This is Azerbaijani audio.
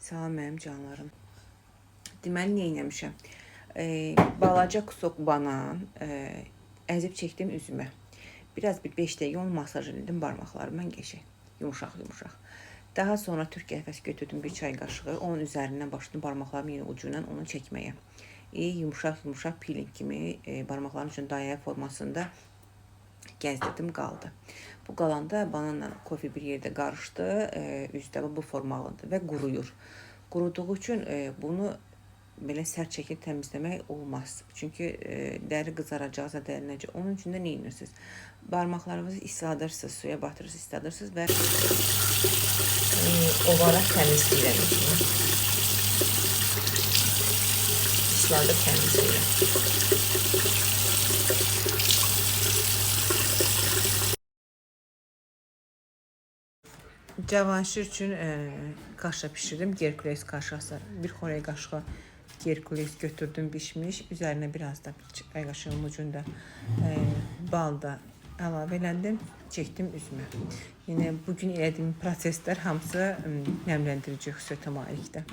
Salam mənim canlarım. Deməli, nə etmişəm? Balaca kusok banan, əzib çəkdim üzümə. Biraz bir 5 dəqiqə onu masaj etdim barmaqlarımdan geçək. Yumuşaq. Daha sonra türk qəhvəsi götürdüm bir çay qaşığı. Onun üzərindən başladım barmaqlarımın yeni ucu ilə onu çəkməyə. Yumuşaq peeling kimi barmaqlarım üçün dayə formasında gəzdirdim qaldı. Bu qalanda bananla kofe bir yerdə qarışdı. Üzdə bu forma alındı və quruyur. Quruduğu üçün bunu belə sərt şəkildə təmizləmək olmaz. Çünki dəri qızaracaqsa dərinəcək. Onun üçün də nə edirsiniz? Barmaqlarınızı isladırsınız, suya batırırsınız, isladırsınız və ovaraq təmizləyirəm. Isladıb təmizləyirəm. Cavanşir üçün kaşa pişirdim. Gerkules kaşası. Bir xörək qaşığı gerkules götürdüm bişmiş. Üzərinə biraz da çay qaşığının ucunda bal da əlavə elədim. Çəkdim üzümə. Yine bugün elədiyim proseslər hamısı nəmləndirici xüsusiyyətə malikdir.